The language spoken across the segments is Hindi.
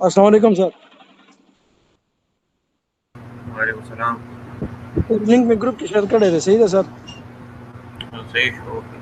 अस्सलाम वालेकुम सर। वालेकुम सलाम। सर लिंक में ग्रुप की शेयर कर रहे थे, सही है सर। सही ओके।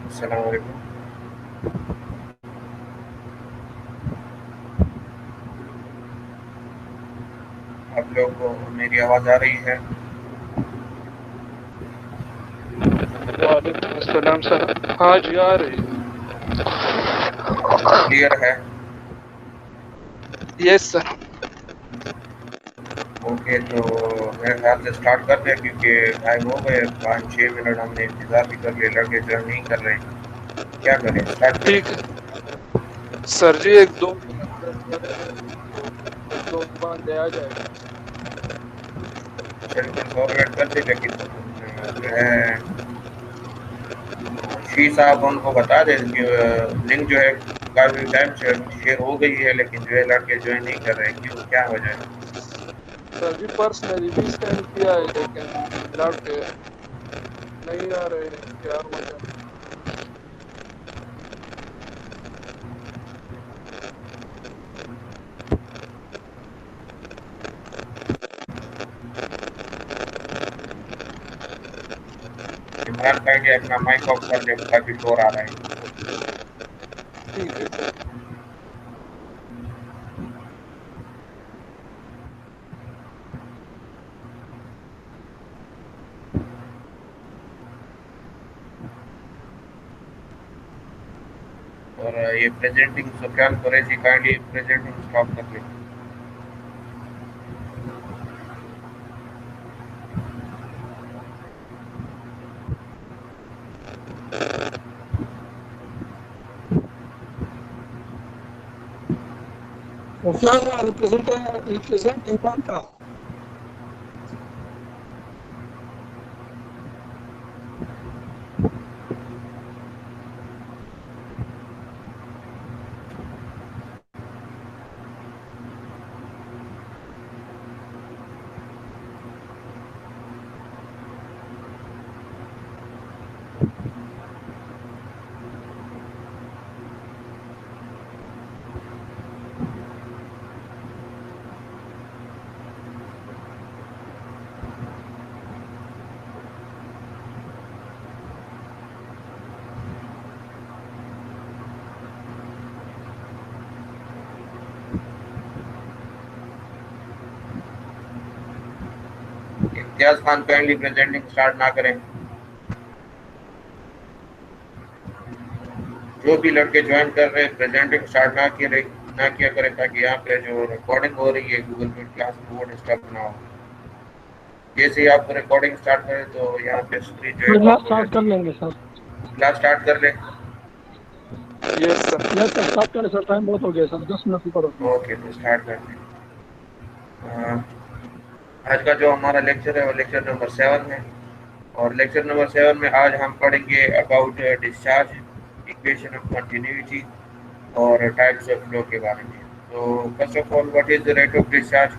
अस्सलाम वालेकुम। आप लोग को मेरी आवाज़ आ रही है? वालेकुम अस्सलाम सर। हाँ जी, आ रही है। क्लियर है? Yes sir. ओके, तो मेरे ख्याल से स्टार्ट कर दें क्योंकि टाइम हो गए 5-6 मिनट हमने इंतज़ार भी कर लिया, लड़के जॉइन नहीं कर रहे हैं। क्या करें, स्टार्ट करें? ठीक है सर जी, एक 2 मिनट वेट करें तो एक दो बंदे आ जाएंगे। चलिए फॉरवर्ड कर दें, लेकिन जो है शी साहब उनको बता दें कि लिंक जो है काफ़ी टाइम से शेयर हो गई है, लेकिन जो है लड़के ज्वाइन नहीं कर रहे हैं। क्यों, क्या वजह है? सर जी पर्सनली भी सेंड किया है लेकिन लड़के नहीं आ रहे हैं, क्या वजह है? इमरान काइंडली अपना माइक ऑफ कर दे, काफी शोर आ रहा है। ठीक है। और ये presenting Sufiyan Qureshi kindly presenting stop कर ले। सुफियान रिप्रेजेंटिंग कौन था? Imtiyaz Khan kindly presenting start ना करें। जो भी लड़के ज्वाइन कर रहे हैं प्रेजेंटिंग स्टार्ट ना किया करें, ताकि यहाँ पे जो रिकॉर्डिंग हो रही है गूगल मीट क्लास में वो डिस्टर्ब ना हो। जैसे ही आप रिकॉर्डिंग स्टार्ट करें तो यहाँ पे स्क्रीन जो है क्लास ऑफ हो स्टार्ट कर जाती लेंगे सर। है। क्लास स्टार्ट कर लें। Yes sir. Yes sir, start करें सर, टाइम बहुत हो गया सर, 10 मिनट ऊपर हो गया। ओके, तो स्टार्ट कर लें। आज का जो हमारा लेक्चर है वो लेक्चर नंबर 7 है, और लेक्चर नंबर 7 में आज हम पढ़ेंगे about discharge, equation of continuity और टाइप्स ऑफ फ्लो के बारे में। तो first of all, what is the rate of discharge?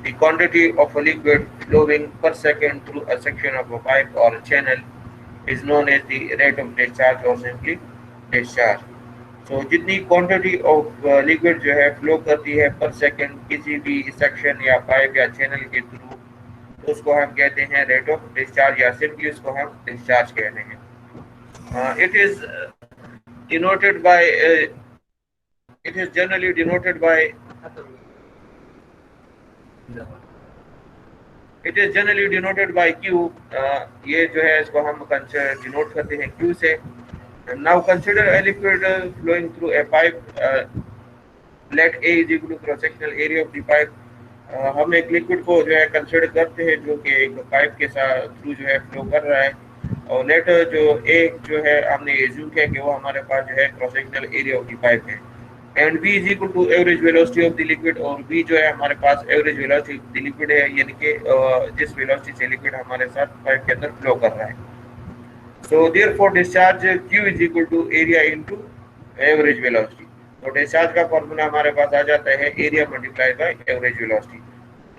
The quantity of a liquid flowing per second through a section of a pipe or a channel is known as the rate of discharge or simply discharge. So जितनी क्वांटिटी ऑफ लिक्विड जो है फ्लो करती है पर सेकंड किसी भी सेक्शन या पाइप या चैनल के थ्रू, उसको हम कहते हैं रेट ऑफ डिस्चार्ज, या सिंपली उसको हम डिस्चार्ज कहते हैं। It is denoted by it is generally denoted by Q। ये जो है इसको हम डिनोट करते हैं Q से। Now consider a liquid flowing through a pipe. Let A is equal to cross sectional area of the pipe. हम एक लिक्विड को जो है कंसिडर करते हैं जो कि एक पाइप के साथ थ्रू जो है फ्लो कर रहा है, और लेट जो ए जो है हमने एज्यूम किया कि वो हमारे पास जो है cross sectional area of the pipe है, and V is equal to average velocity of the liquid, और V जो है हमारे पास average velocity of the liquid है, यानी कि जिस वेलोसिटी से लिक्विड हमारे साथ पाइप के अंदर फ्लो कर रहा है। So therefore discharge Q is equal to area into average velocity. तो डिस्चार्ज का फॉर्मूला हमारे पास आ जाता है area multiply by average velocity.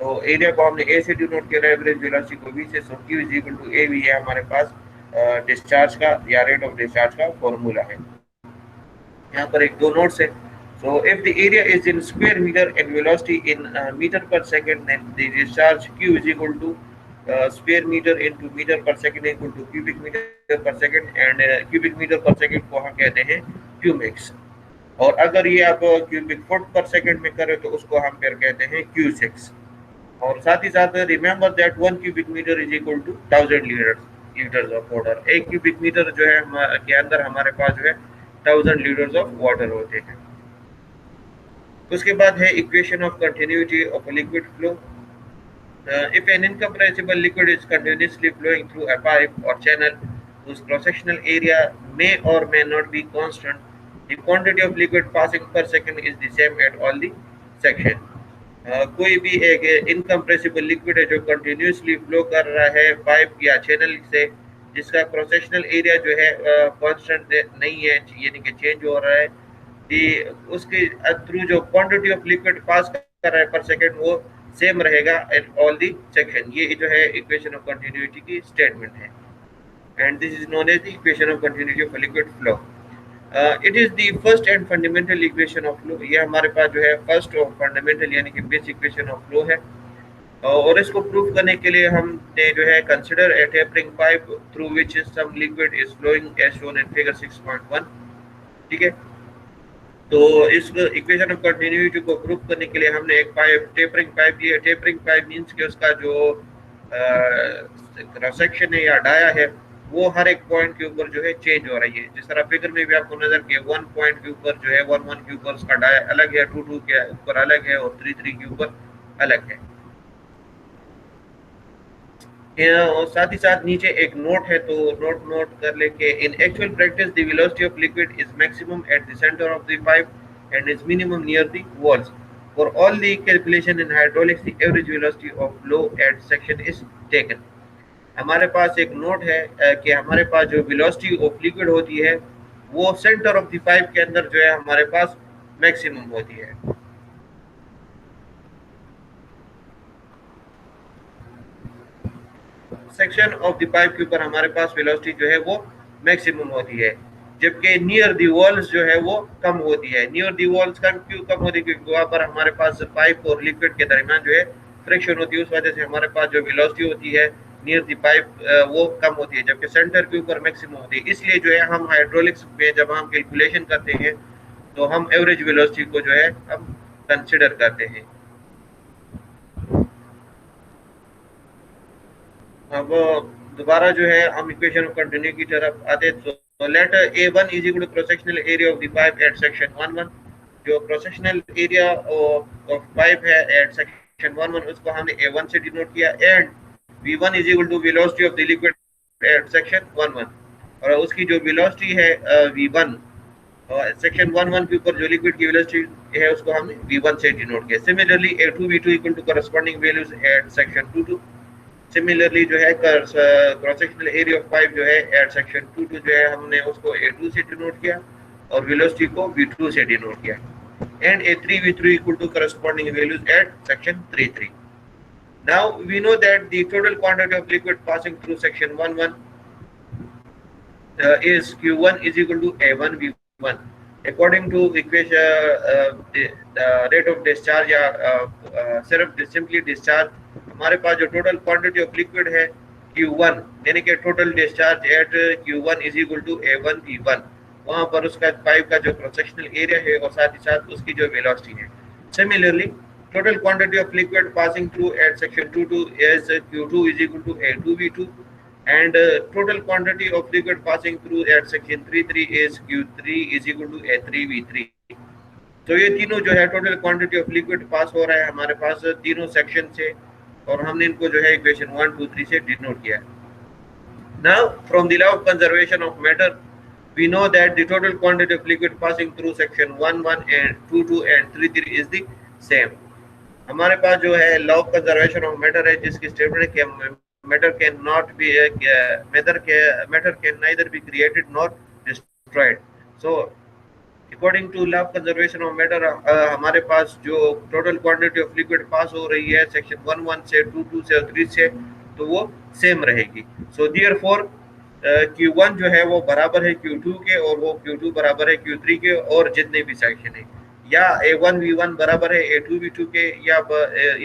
तो एरिया को हमने ए से डिनोट किया, एवरेज वेलोसिटी को V से, so Q is equal to AV है हमारे पास डिस्चार्ज का या रेट ऑफ डिस्चार्ज का फॉर्मूला है। यहाँ पर एक दो नोट्स है। So if the area is in square meter and velocity in meter per second, then the discharge Q is equal to square meter into meter per second equal to cubic meter per second, and cubic meter per second को हम कहते हैं क्यूबिक्स, और अगर ये आप क्यूबिक फुट पर सेकंड में करें तो उसको हम फिर कहते हैं क्यूसेक्स। और साथ ही साथ remember that 1 cubic metre is equal to 1000 litres of water. एक क्यूबिक मीटर जो है के अंदर हमारे पास जो है 1000 लीटर्स ऑफ वाटर होते हैं। उसके बाद है equation of continuity of liquid flow. If an incompressible liquid is continuously flowing through a pipe और channel whose cross-sectional area may or may not be constant, the quantity of liquid passing per second is the same at all the section. कोई भी एक इनकम्प्रेसिबल लिक्विड है जो कंटिन्यूअसली फ्लो कर रहा है पाइप या चैनल से, जिसका क्रॉस सेक्शनल एरिया जो है कांस्टेंट नहीं है, यानी कि चेंज हो रहा है, उसके थ्रू जो क्वांटिटी ऑफ लिक्विड पास कर रहा है पर सेकंड वो सेम रहेगा एट ऑल दी सेक्शन। ये जो है इक्वेशन ऑफ कंटिन्यूटी की स्टेटमेंट है, and this is known as the equation of continuity of liquid flow. It is the first and fundamental equation of flow. ये हमारे पास जो है फर्स्ट और फंडामेंटल यानी कि बेसिक इक्वेशन ऑफ फ्लो है। और इसको प्रूव करने के लिए हमने जो है consider a tapering pipe through which some liquid is flowing as shown in figure 6.1। ठीक है, तो इस इक्वेशन ऑफ कंटिन्यूटी को प्रूव करने के लिए हमने एक पाइप टेपरिंग पाइप लिया। टेपरिंग पाइप मींस कि उसका जो क्रॉस सेक्शन है या डाया है वो हर एक पॉइंट के ऊपर जो है चेंज हो रही है। जिस तरह फिगर में भी आपको नजर के 1 पॉइंट के ऊपर जो है 1 के ऊपर उसका डाया अलग है, 2 के ऊपर अलग है और 3 के ऊपर अलग है। और साथ ही साथ नीचे एक नोट है, तो नोट कर लेके in actual practice the velocity of liquid is maximum at the centre of the pipe and is minimum near the walls. For all the calculation in hydraulics the average velocity of flow at section is taken. हमारे पास एक नोट है कि हमारे पास जो वेलोसिटी ऑफ लिक्विड होती है वो सेंटर ऑफ द पाइप के अंदर जो है हमारे पास मैक्सिमम होती है। सेक्शन ऑफ द पाइप के ऊपर हमारे पास वेलोसिटी जो है वो मैक्सिमम होती है, जबकि नियर द वॉल्स जो है वो कम होती है। नियर द वॉल्स क्यों कम होती है? क्योंकि वहाँ पर हमारे पास पाइप और लिक्विड के दरमियान जो है फ्रिक्शन होती है, उस वजह से हमारे पास जो वेलोसिटी होती है नियर द पाइप वो कम होती है, जबकि सेंटर के ऊपर मैक्सिमम होती है। इसलिए जो है हम हाइड्रोलिक्स में जब हम कैलकुलेशन करते हैं तो हम एवरेज वेलोसिटी को जो है हम कंसिडर करते हैं। अब दोबारा जो है हम इक्वेशन ऑफ कंटिन्यू की तरफ आते हैं। तो let A1 is equal to cross sectional area of the pipe at section 11। जो cross sectional area of pipe है एट सेक्शन 11 उसको हमने A1 से डिनोट किया, and V1 is equal to velocity of the liquid at section 11, और उसकी जो वेलोसिटी है V1 सेक्शन 11 के ऊपर जो लिक्विड की वेलोसिटी है उसको हमने V1 से डिनोट किया। Similarly A2 V2 equal to corresponding values at section 22। Similarly जो है cross sectional area of pipe जो है एट सेक्शन 22 जो है हमने उसको A2 से डिनोट किया और वेलोसिटी को V2 से डिनोट किया, and A3 V3 equal to corresponding values at section 33। Now we know that the total quantity of liquid passing through section 11 is Q1 is equal to A1 V1 according to equation the rate of discharge या सिर्फ simply discharge। हमारे पास जो टोटल क्वांटिटी ऑफ लिक्विड है Q1 यानी कि total discharge at Q1 is equal to A1 V1, वहां पर उसका पाइप का जो क्रॉस सेक्शनल एरिया है और साथ ही साथ उसकी जो वेलोसिटी है। Similarly total quantity of liquid passing through at section 22 is Q2 is equal to A2 V2, and total quantity of liquid passing through at section 33 is Q3 is equal to A3 V3। तो ये तीनों जो है total quantity of liquid pass हो रहा है हमारे पास तीनों सेक्शन से, और हमने इनको जो है इक्वेशन 1 2 3 से डिनोट किया। Now from the law of conservation of matter we know that the total quantity of liquid passing through section 1 and 2 and 3 is the same। हमारे पास जो है law of conservation of matter है जिसकी स्टेटमेंट है कि matter can not be matter can neither be created nor destroyed. So according to law of conservation of matter हमारे पास जो total quantity of liquid pass हो रही है सेक्शन 1 से 2 से और 3 से तो वो सेम रहेगी। सो देयरफॉर Q1 जो है वो बराबर है Q2 के, और वो Q2 बराबर है Q3 के, और जितने भी सेक्शन है, या A1 V1 बराबर है A2 V2 के, या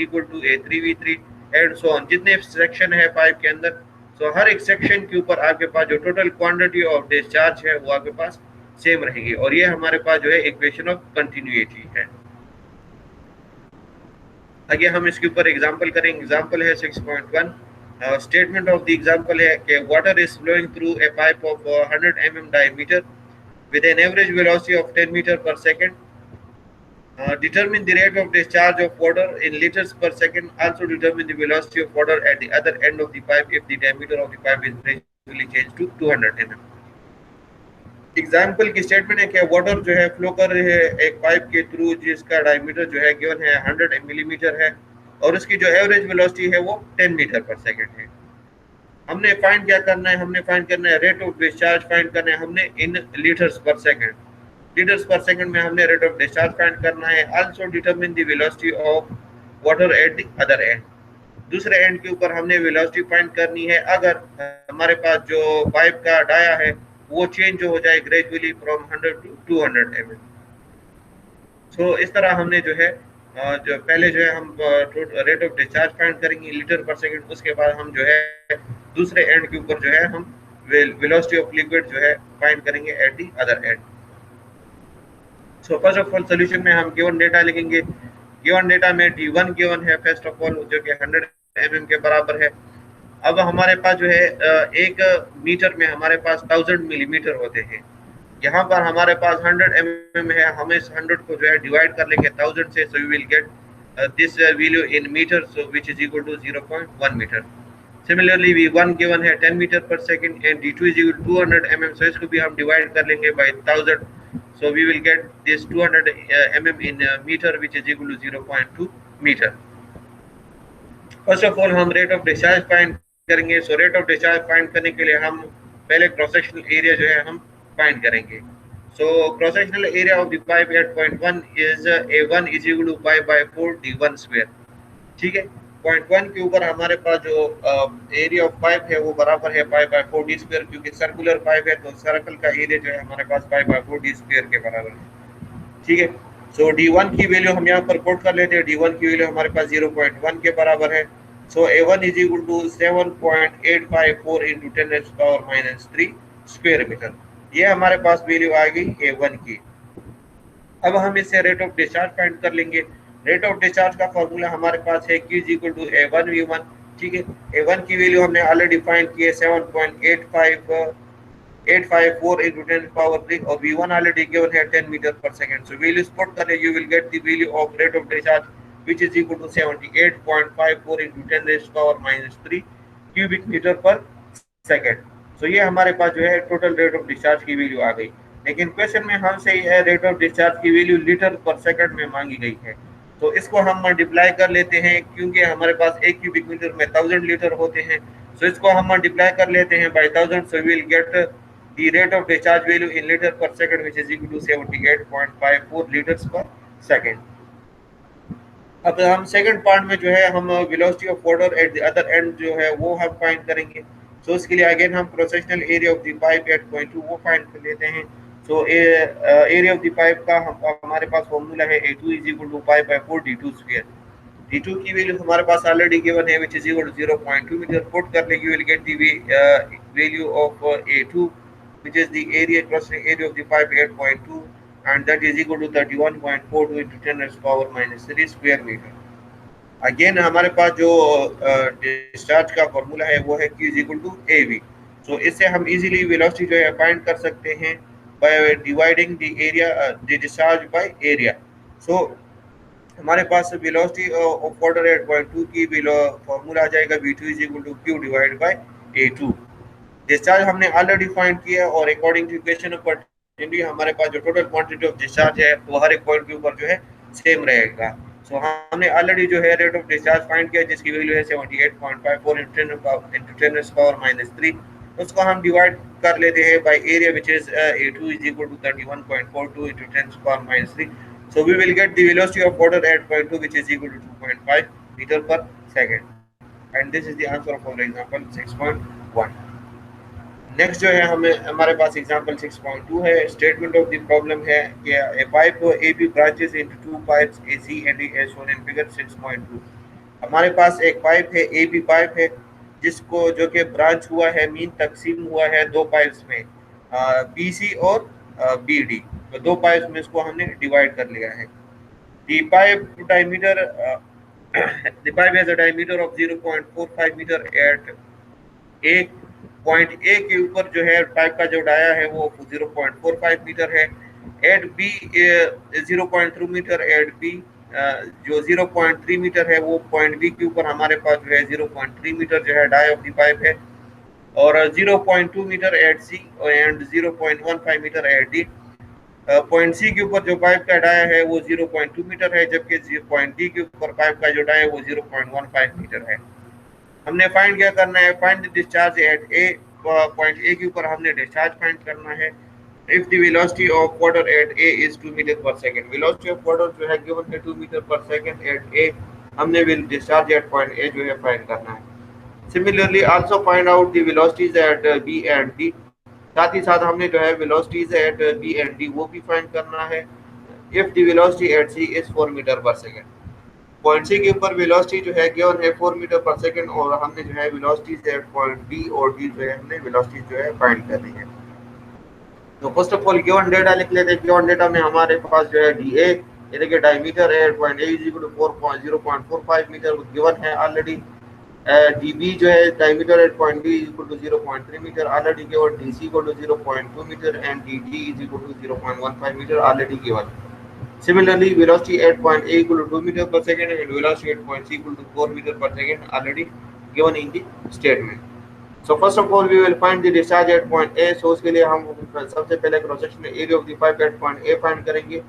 equal to A3 V3 and so on, जितने सेक्शन है पाइप के अंदर। सो हर एक सेक्शन के ऊपर आपके पास जो टोटल क्वांटिटी ऑफ डिस्चार्ज है वो आपके पास सेम रहेगी, और ये हमारे पास जो है इक्वेशन ऑफ कंटिन्यूटी है। आगे हम इसके ऊपर एग्जांपल करेंगे। एग्जांपल है 6.1। स्टेटमेंट ऑफ द एग्जांपल है कि water is flowing through a pipe of 100 mm diameter with an average velocity of 10 meter per second. Determine the rate of discharge of water in liters per second. Also determine the velocity of water at the other end of the pipe if the diameter of the pipe is gradually changed to 200 mm. Example की स्टेटमेंट है कि वाटर जो है फ्लो कर रही है एक पाइप के थ्रू जिसका डायमीटर जो है गिवन है 100 मिलीमीटर है, और उसकी जो एवरेज वेलोसिटी है वो 10 मीटर पर सेकंड है। हमने फाइंड क्या करना है? हमने फाइंड करना है रेट ऑफ डिस्चार्ज फाइंड करना है हमने इन litres per second. Litres per second में हमने रेट ऑफ डिस्चार्ज फाइंड करना है। Also determine the velocity of water at the other and. दूसरे एंड के ऊपर हमने वेलोसिटी फाइंड करनी है अगर हमारे पास जो पाइप का डाया है वो चेंज हो जाए ग्रेजुअली फ्रॉम 100 टू 200 mm। सो इस तरह हमने जो है जो पहले जो है हम रेट ऑफ डिस्चार्ज फाइंड करेंगे लीटर पर सेकंड, उसके बाद हम जो है दूसरे एंड के ऊपर जो है हम वेलोसिटी ऑफ लिक्विड जो है फाइंड करेंगे at the other and. So first of all solution में हम गिवन डेटा लिखेंगे। गिवन डेटा में D1 गिवन है फर्स्ट ऑफ ऑल, जो कि 100 mm के बराबर है। अब हमारे पास जो है एक मीटर में हमारे पास 1000 मिलीमीटर होते हैं। यहाँ पर हमारे पास 100 mm है, हम इस 100 को जो है डिवाइड कर लेंगे 1000 से, so we will get this value in metre, so which is equal to 0.1 metre. Similarly V1 given है 10 metre per second and D2 is equal to 200 mm, so इसको भी हम डिवाइड कर लेंगे by 1000, so we will get this 200 mm in meter, which is equal to 0.2 meter. First of all हम रेट ऑफ डिस्चार्ज फाइंड करेंगे। So rate of discharge find करने के लिए हम पहले क्रॉस सेक्शनल एरिया जो है हम फाइंड करेंगे। So cross sectional area of the pipe at point 1 is A1 is equal to pi by 4 D1 square. ठीक है, पॉइंट 1 के ऊपर हमारे पास जो एरिया ऑफ पाइप है वो बराबर है पाई बाय 4 D स्क्वायर, क्योंकि सर्कुलर पाइप है तो सर्कल का एरिया जो है हमारे पास पाई बाय 4 D स्क्वायर के बराबर है। ठीक है, सो D1 की वैल्यू हम यहाँ पर कोट कर लेते हैं। D1 की वैल्यू हमारे पास 0.1 के बराबर है। So A1 is equal to 7.854 into 10⁻³ square metre. ये हमारे पास वैल्यू आ गई A1 की। अब हम इससे रेट ऑफ डिस्चार्ज फाइंड कर लेंगे। रेट ऑफ डिस्चार्ज का फॉर्मूला हमारे पास है Q is equal to A1 V1। ठीक है, A1 की वैल्यू हमने ऑलरेडी फाइंड की है 7.854 into 10⁻³ और V1 ऑलरेडी गिवन है 10 metre per second. So values put करें, you will get the value of rate of discharge which is equal to 78.54 into 10⁻³ cubic metre per second. So ये हमारे पास जो है टोटल रेट ऑफ डिस्चार्ज की वैल्यू आ गई। लेकिन क्वेश्चन में हमसे यह रेट ऑफ डिस्चार्ज की वैल्यू लीटर पर सेकंड में मांगी गई है, तो इसको हम मल्टीप्लाई कर लेते हैं, क्योंकि हमारे पास 1 क्यूबिक मीटर में 1000 लीटर होते हैं। सो इसको हम मल्टीप्लाई कर लेते हैं by 1000, so we will get the rate of discharge value in litre per second which is equal to 78.54 litres per second. अब हम सेकंड पार्ट में जो है हम velocity of water at the other end जो है वो हम फाइंड करेंगे। सो इसके लिए अगेन हम cross sectional area of the pipe at point 2 वो फाइंड कर लेते हैं। So area of the pipe का हमारे पास फॉर्मूला है A2 is equal to pi by 4 D2 square. D2 की वैल्यू हमारे पास ऑलरेडी गिवन है which is equal to 0.2 metre. Put कर लेंगे, you will get the value of A2 which is the area cross area of the pipe 8.2 and that is equal to 31.42 into 10⁻³ square meter। Again हमारे पास जो डिस्चार्ज का फॉर्मूला है वो है Q is equal to AV। So इससे हम इजीली वेलोसिटी जो है फाइंड कर सकते हैं by dividing the area the discharge by area. So हमारे पास velocity of water at point 2 की फॉर्मूला आ जाएगा V2 is equal to Q divide by A2। Discharge हमने ऑलरेडी फाइंड किया और according to equation of continuity हमारे पास जो टोटल क्वांटिटी ऑफ डिस्चार्ज है वो हर एक पॉइंट के ऊपर जो है सेम रहेगा। सो हमने ऑलरेडी जो है रेट ऑफ डिस्चार्ज फाइंड किया जिसकी वैल्यू है 78.54 into 10⁻³ उसको हम डिवाइड कर लेते हैं by area which is A2 is equal to 31.42 into 10⁻³। So we will get the velocity of water at point 2 which is equal to 2.5 metre per second and this is the answer of our example 6.1। Next जो है हमारे पास एग्जांपल 6.2 है। स्टेटमेंट ऑफ द प्रॉब्लम है कि a pipe AB branches into 2 pipes AC and D as shown in figure 6.2। हमारे पास एक पाइप है AB पाइप है जिसको जो कि ब्रांच हुआ है मीन तकसीम हुआ है दो पाइप्स में BC और BD, तो दो पाइप्स में इसको हमने डिवाइड कर लिया है। The pipe diameter the pipe has a diameter of 0.45 metre at A point A के ऊपर जो है पाइप का जो डाया है वो 0.45 मीटर है। At B 0.3 metre, at B जो 0.3 मीटर है वो पॉइंट B के ऊपर हमारे पास जो है 0.3 मीटर जो है डाया ऑफ द पाइप है और 0.2 metre at C and 0.15 metre at D। Point C के ऊपर जो पाइप का डाया है वो 0.2 मीटर है जबकि पॉइंट D के ऊपर पाइप का जो डाया है वो 0.15 मीटर है। हमने फाइंड क्या करना है, find the discharge at A। Point A के ऊपर हमने डिस्चार्ज फाइंड करना है। If the velocity of water at A is 2 metre per second, velocity of water जो है गिवन है 2 metre per second at A, हमने will discharge at point A जो है फाइंड करना है। Similarly also find out the velocities at B and D, साथ ही साथ हमने जो है velocities at B and D वो भी फाइंड करना है। If the velocity at C is 4 metre per second, point C के ऊपर वेलोसिटी जो है गिवन है 4 मीटर पर सेकंड और हमने जो है वेलोसिटी से पॉइंट बी और डी जो है हमने वेलोसिटी जो है फाइंड करनी है। तो first of all given data लिख लेते हैं। गिवन डेटा में हमारे पास जो है डी ए यानी कि डायमीटर है point A is equal to 4.0.45 metre given है ऑलरेडी। डी बी जो है diameter at point B is equal to 0.3 metre already given. D C equal to 0.2 metre and D D is equal to 0.15 metre already given. Similarly, velocity at point A equal to 2 meter per second and velocity at point C equal to 4 meter per second already given in the statement. So first of all, we will find the discharge at point A. So उसके लिए हम सबसे पहले cross sectional area of the pipe at point A find करेंगे.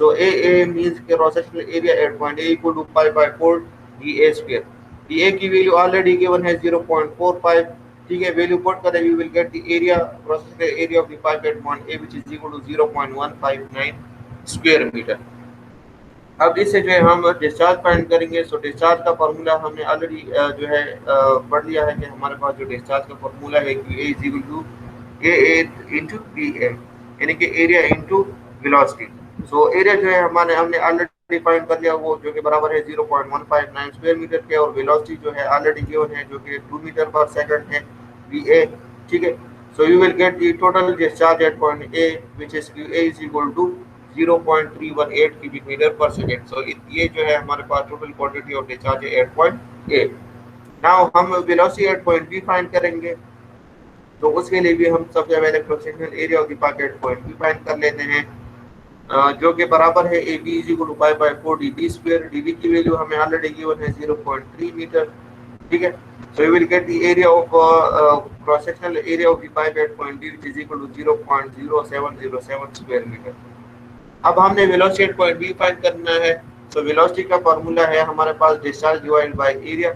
So AA means cross sectional area at point A equal to pi by 4 dA square. dA की value already given है 0.45. ठीक है, value put करें we will get the area cross sectional area of the pipe at point A which is equal to 0.159 square metre. अब इससे जो है हम डिस्चार्ज फाइंड करेंगे। सो डिस्चार्ज का फार्मूला हमने ऑलरेडी जो है पढ़ लिया है कि हमारे पास जो डिस्चार्ज का फार्मूला है कि A is equal to AA into PM यानी कि area into velocity. So area जो है हमने ऑलरेडी फाइंड कर लिया वो जो कि बराबर है 0.159 स्क्वायर मीटर के और वेलोसिटी जो है ऑलरेडी गिवन है जो कि 2 मीटर पर सेकंड है VA। ठीक है, so you will get the total discharge at point A which is QA is equal to 0.318 cubic meter per second। So ये जो है हमारे पास टोटल क्वांटिटी ऑफ डिस्चार्ज है एट पॉइंट ए। नाउ हम velocity at point B find करेंगे। तो उसके लिए भी हम सबसे पहले cross sectional area of the pipe at point B find कर लेते हैं जो कि बराबर है A B is equal to pi by 4 D B square. D B की वैल्यू हमें ऑलरेडी गिवन है 0.3 मीटर। ठीक है, so you will get the area of cross sectional area of the pipe at point B which is equal to 0.0707 square meter। अब हमने velocity at point B find करना है। तो वेलोसिटी का फार्मूला है हमारे पास डिस्चार्ज डिवाइडेड बाय एरिया।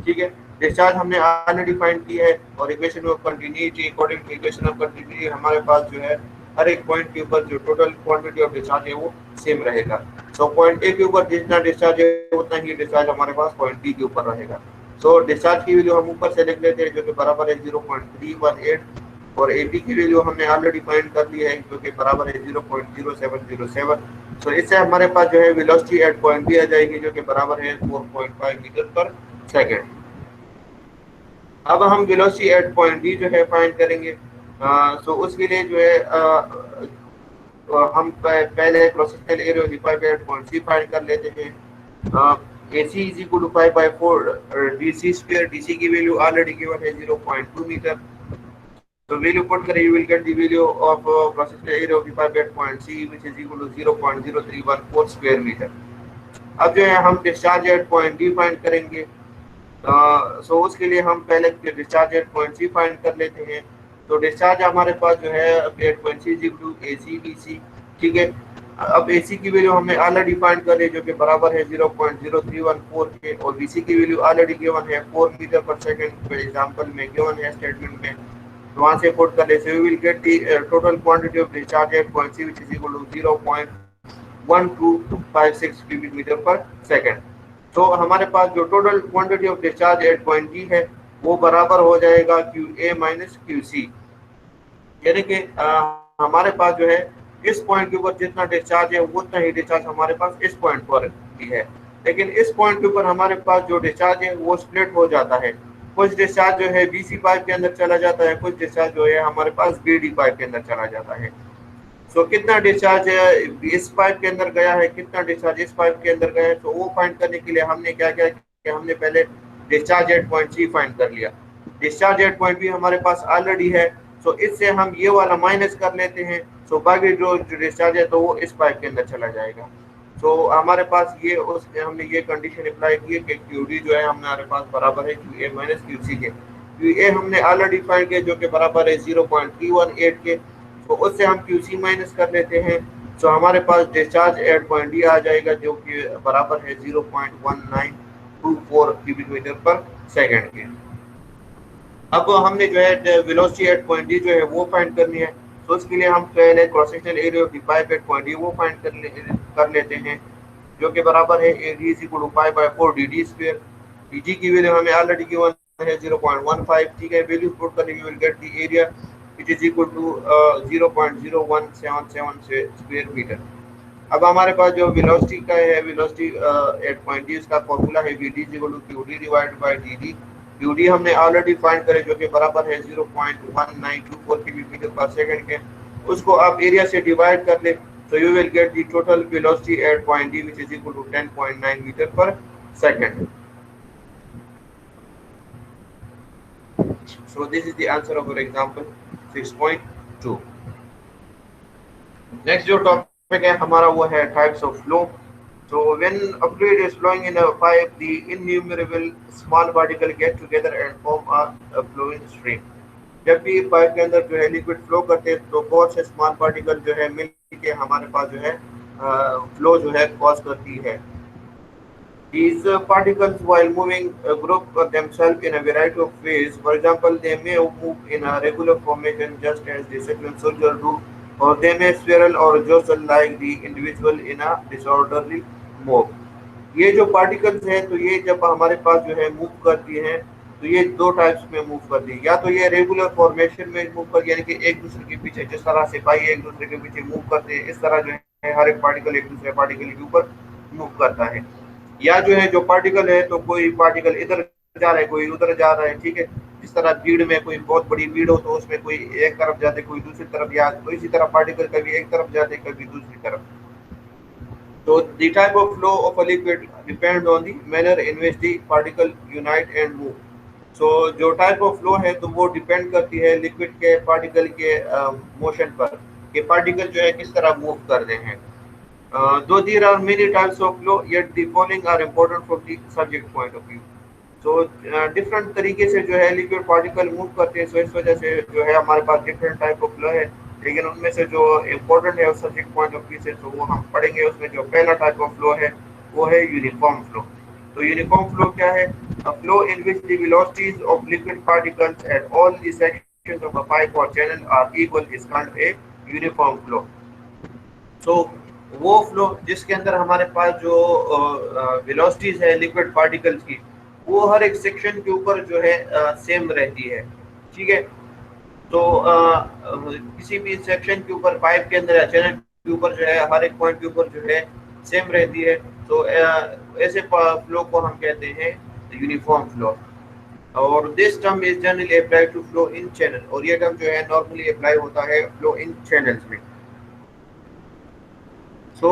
ठीक है, डिस्चार्ज हमने ऑलरेडी फाइंड किया है और equation of continuity according to equation of continuity हमारे पास जो है हर एक पॉइंट के ऊपर जो टोटल क्वांटिटी ऑफ डिस्चार्ज है वो सेम रहेगा। सो पॉइंट ए के ऊपर जितना डिस्चार्ज है उतना ही डिस्चार्ज हमारे पास पॉइंट बी के ऊपर रहेगा। सो डिस्चार्ज की वैल्यू हम ऊपर से लिख लेते हैं जो कि बराबर है 0.318 और AB की वैल्यू हमने ऑलरेडी फाइंड कर ली है जो कि बराबर है 0.0707। सो इससे हमारे पास जो है वेलोसिटी एट पॉइंट बी आ जाएगी जो कि बराबर है 4.5 मीटर पर सेकंड। अब हम वेलोसिटी एट पॉइंट बी जो है फाइंड करेंगे। सो उसके लिए जो है हम पहले cross sectional area of the pipe at point C find कर लेते हैं। AC is equal to pi by 4 DC square। DC की वैल्यू ऑलरेडी गिवन है 0.2 मीटर। तो वैल्यू पुट करें you will get the value of cross sectional area of the pipe at point C which is equal to 0.0314 square meter। अब जो है हम discharge at point D find करेंगे। सो उसके लिए हम पहले discharge at point C find कर लेते हैं। तो डिस्चार्ज हमारे पास जो है at point C is equal to AC BC। ठीक है, अब AC की वैल्यू हमने ऑलरेडी फाइंड कर ली जो कि बराबर है 0.0314 के और BC की वैल्यू ऑलरेडी गिवन है 4 metre per second for example में गिवन है स्टेटमेंट में। तो वहां से पुट कर ले से we will get the total quantity of discharge at point C which is equal to 0.1256 cubic metre per second. तो हमारे पास जो total quantity of discharge at point D है वो बराबर हो जाएगा QA माइनस QC यानी कि हमारे पास जो है इस पॉइंट के ऊपर जितना डिस्चार्ज है उतना ही डिस्चार्ज हमारे पास इस पॉइंट पर भी है। लेकिन इस पॉइंट के ऊपर हमारे पास जो डिस्चार्ज है वो स्प्लिट हो जाता है। कुछ डिस्चार्ज जो है BC पाइप के अंदर चला जाता है, कुछ डिस्चार्ज जो है हमारे पास BD पाइप के अंदर चला जाता है। सो कितना डिस्चार्ज इस पाइप के अंदर गया है, कितना डिस्चार्ज इस पाइप के अंदर गया है, तो वो फाइंड करने के लिए हमने क्या किया कि हमने पहले discharge at point C find कर लिया। डिस्चार्ज एट पॉइंट B हमारे पास ऑलरेडी है। सो इससे हम ये वाला माइनस कर लेते हैं। सो बाकी जो डिस्चार्ज है तो वो इस पाइप के अंदर चला जाएगा। सो हमारे पास ये उसमें हमने ये कंडीशन अप्लाई की है कि QD जो है हमारे पास बराबर है QA माइनस QC के। QA हमने ऑलरेडी फाइंड किया जो कि बराबर है 0.318 के। तो उससे हम QC माइनस कर लेते हैं। सो हमारे पास डिस्चार्ज एट पॉइंट D आ जाएगा जो कि बराबर है 0.1924 क्यूबिक मीटर पर सेकंड के। अब हमने जो है वेलोसिटी एट पॉइंट D जो है वो फाइंड करनी है। तो उसके लिए हम पहले cross sectional area of the pipe at point D वो फाइंड कर लेते हैं जो कि बराबर है AD is equal to pi by 4 DD square. DG की वैल्यू हमें ऑलरेडी गिवन है 0.15। ठीक है, वैल्यू पुट करने we will get the area which is equal to 0.0177 square metre. अब हमारे पास जो वेलोसिटी का है, वेलोसिटी एट पॉइंट डी, उसका फॉर्मूला है vd equal to qd divided by dd। qd हमने ऑलरेडी फाइंड करे जो कि बराबर है 0.1924 किलोमीटर पर सेकंड के। उसको आप एरिया से डिवाइड कर ले तो you will get the total velocity at point D which is equal to 10.9 metre per second. So this is the answer of our example 6.2. Next जो टॉपिक है हमारा वो है types of flow. So when a fluid is flowing in a pipe, the innumerable small particle get together and form a flowing stream. जब भी पाइप के अंदर जो है लिक्विड फ्लो करते हैं तो बहुत से स्मॉल पार्टिकल जो है मिल के हमारे पास जो है फ्लो जो है कॉज करती है। These particles, while moving, group themselves in a variety of ways. For example, they may move in a regular formation, just as the secular soldier do, or they may spiral or jostle like the individual in a disorderly move. ये जो particles हैं, तो ये जब हमारे पास जो है मूव करती हैं, तो ये दो टाइप्स में मूव करती है। या तो ये रेगुलर फॉर्मेशन में मूव कर, यानी कि एक दूसरे के पीछे जिस तरह सिपाही एक दूसरे के पीछे मूव करते हैं, इस तरह जो है हर एक पार्टिकल एक दूसरे पार्टिकल के ऊपर मूव करता है। या जो है जो पार्टिकल है तो कोई पार्टिकल इधर जा रहा है, कोई उधर जा रहा है, ठीक है। जिस तरह भीड़ में कोई बहुत बड़ी भीड़ हो तो उसमें कोई एक तरफ जाते कोई दूसरी तरफ, या तो इसी तरह पार्टिकल कभी एक तरफ जाते कभी दूसरी तरफ। तो the type of flow of a liquid depend on the manner in which the particle unite and move. So जो टाइप ऑफ फ्लो है तो वो डिपेंड करती है लिक्विड के पार्टिकल के मोशन पर, कि पार्टिकल जो है किस तरह मूव कर रहे हैं। Though there are many types of flow, yet the following are important from the subject point of view. So different तरीके से जो है लिक्विड पार्टिकल मूव करते हैं, so इस वजह से जो है हमारे पास डिफरेंट टाइप ऑफ फ्लो है। लेकिन उनमें से जो इम्पोर्टेंट है उस सब्जेक्ट पॉइंट ऑफ व्यू से तो वो हम पढ़ेंगे। उसमें जो पहला टाइप ऑफ फ्लो है वो है यूनिफॉर्म फ्लो। तो यूनिफॉर्म फ्लो क्या है? A flow in which the velocities of liquid particles at all the sections of a pipe or channel are equal is called a uniform flow. So वो फ्लो जिसके अंदर हमारे पास जो वेलोसिटीज है लिक्विड पार्टिकल्स की, वो हर एक सेक्शन के ऊपर जो है सेम रहती है, ठीक है। तो किसी भी सेक्शन के ऊपर पाइप के अंदर या चैनल के ऊपर जो है हर एक पॉइंट के ऊपर जो है सेम रहती है। तो ऐसे फ्लो को हम कहते हैं यूनिफॉर्म फ्लो। और this term is generally applied to flow in channel, और ये टर्म जो है नॉर्मली अप्लाई होता है फ्लो इन चैनल्स में। सो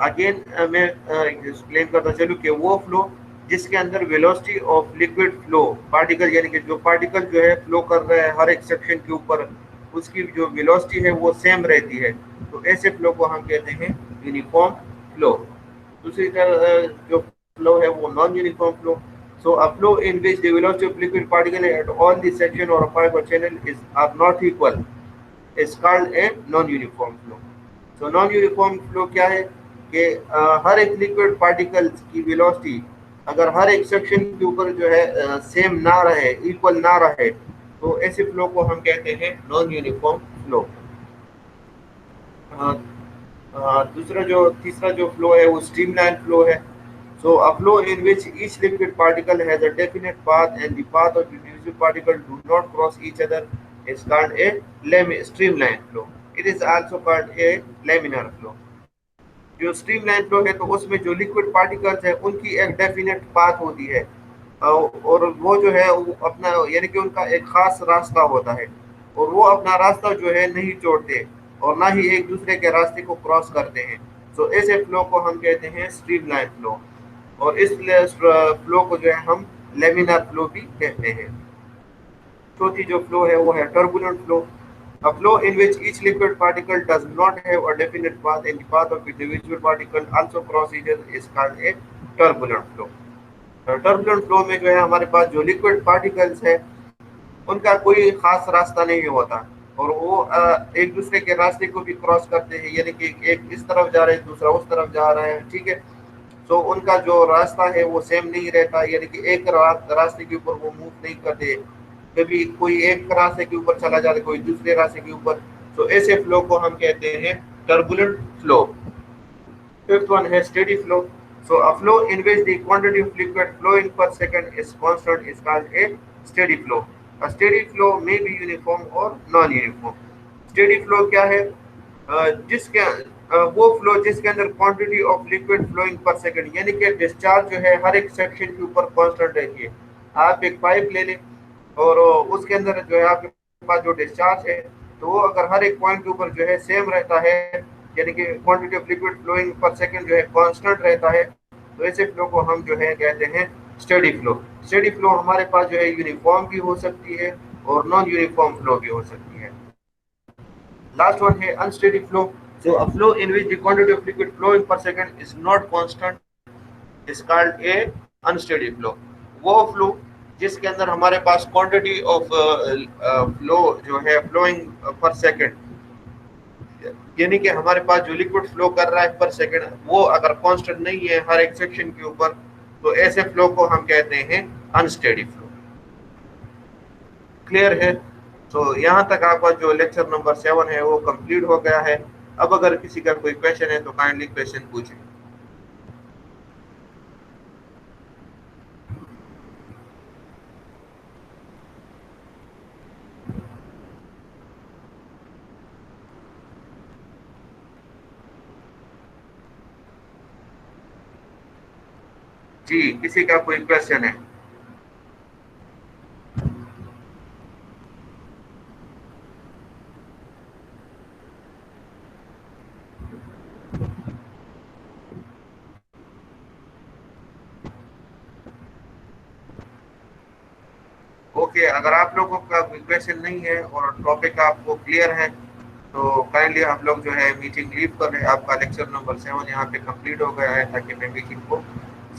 अगेन मैं एक्सप्लेन करता चलूँ कि वो फ्लो जिसके अंदर velocity of liquid flow particle, यानी कि जो पार्टिकल जो है फ्लो कर रहा है हर एक सेक्शन के ऊपर, उसकी जो वेलोसिटी है वो सेम रहती है, तो ऐसे फ्लो को हम कहते हैं यूनिफॉर्म फ्लो। दूसरी तरह जो फ्लो है वो non uniform flow. So a flow in which the velocity of liquid particle at all the section और पाइप और channel is are not equal is called a non uniform flow. तो नॉन यूनिफॉर्म फ्लो क्या है कि हर एक लिक्विड पार्टिकल्स की वेलोसिटी अगर हर एक सेक्शन के ऊपर जो है सेम ना रहे, इक्वल ना रहे, तो ऐसे फ्लो को हम कहते हैं नॉन यूनिफॉर्म फ्लो। तीसरा जो फ्लो है वो स्ट्रीमलाइन फ्लो है। So a flow in which each liquid particle has a definite path and the path of individual particle do not cross each other is called a streamline flow. It is also called a laminar flow. जो स्ट्रीमलाइन फ्लो है तो उसमें जो लिक्विड पार्टिकल्स है उनकी एक डेफिनेट पाथ होती है, और वो जो है वो अपना, यानी कि उनका एक खास रास्ता होता है, और वो अपना रास्ता जो है नहीं छोड़ते और ना ही एक दूसरे के रास्ते को क्रॉस करते हैं। तो ऐसे फ्लो को हम कहते हैं स्ट्रीमलाइन फ्लो, और इस फ्लो को जो है हम लेमिनार फ्लो भी कहते हैं। चौथी जो फ्लो है वो है turbulent flow. A flow in which each liquid particle does not have a definite path and the path of individual particle also cross each other is called a turbulent flow. Turbulent flow में जो है हमारे पास जो liquid particles है उनका कोई खास रास्ता नहीं होता, और वो एक दूसरे के रास्ते को भी क्रॉस करते हैं, यानी कि एक इस तरफ जा रहे हैं दूसरा उस तरफ जा रहा है, ठीक है। तो उनका जो रास्ता है वो सेम नहीं रहता, यानी कि एक रास्ते के ऊपर वो मूव नहीं करते, कभी कोई एक रास्ते के ऊपर चला जाता है कोई दूसरे रास्ते के ऊपर। तो ऐसे फ्लो को हम कहते हैं टर्बुलेंट फ्लो। फिफ्थ वन है steady flow. So a flow in which the quantity of liquid flowing per second is constant is called a steady flow. A steady flow may be uniform और नॉन यूनिफॉर्म। स्टेडी फ्लो क्या है? जिसके वो फ्लो जिसके अंदर quantity of liquid flowing per second, यानी कि डिस्चार्ज जो है हर एक सेक्शन के ऊपर कांस्टेंट रहती है। आप एक पाइप ले लें और उसके अंदर जो है आपके पास जो डिस्चार्ज है, तो वो अगर हर एक पॉइंट के ऊपर जो है सेम रहता है, यानी कि quantity of liquid flowing per second जो है कांस्टेंट रहता है, तो ऐसे फ्लो को हम जो है कहते हैं स्टेडी फ्लो। स्टेडी फ्लो हमारे पास जो है यूनिफॉर्म भी हो सकती है और नॉन यूनिफॉर्म फ्लो भी हो सकती है। लास्ट वन है unsteady flow. So a flow in which the quantity of liquid flowing per second is not constant is called a unsteady flow. वो फ्लो जिसके अंदर हमारे पास क्वांटिटी ऑफ फ्लो जो है फ्लोइंग पर सेकंड, यानी कि हमारे पास जो लिक्विड फ्लो कर रहा है पर सेकंड वो अगर कांस्टेंट नहीं है हर एक सेक्शन के ऊपर, तो ऐसे फ्लो को हम कहते हैं अनस्टेडी फ्लो। क्लियर है? तो यहाँ तक आपका जो लेक्चर नंबर 7 है वो कंप्लीट हो गया है। अब अगर किसी का कोई क्वेश्चन है तो काइंडली क्वेश्चन पूछें। जी, किसी का कोई क्वेश्चन है? ओके, अगर आप लोगों का कोई क्वेश्चन नहीं है और टॉपिक आपको क्लियर है तो काइंडली आप लोग जो है मीटिंग लीव कर लें। आपका लेक्चर नंबर 7 यहाँ पे कंप्लीट हो गया है ताकि मैं मीटिंग को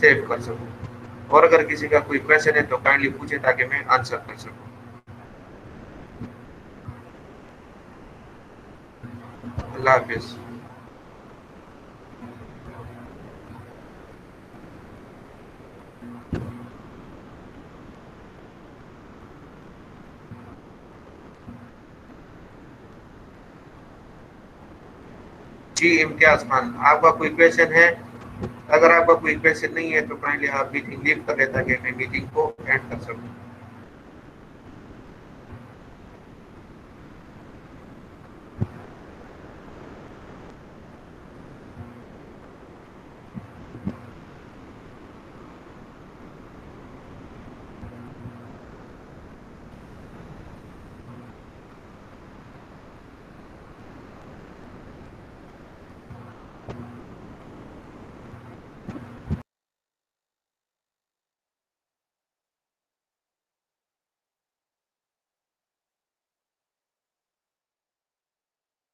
सेव कर सकूँ। और अगर किसी का कोई क्वेश्चन है तो काइंडली पूछे ताकि मैं आंसर कर सकूँ। अल्लाह हाफिज। जी इम्तियाज खान, आपका कोई क्वेश्चन है? अगर आपका कोई क्वेश्चन नहीं है तो काइंडली आप मीटिंग लीव कर लें ताकि मैं मीटिंग को एंड कर सकूँ।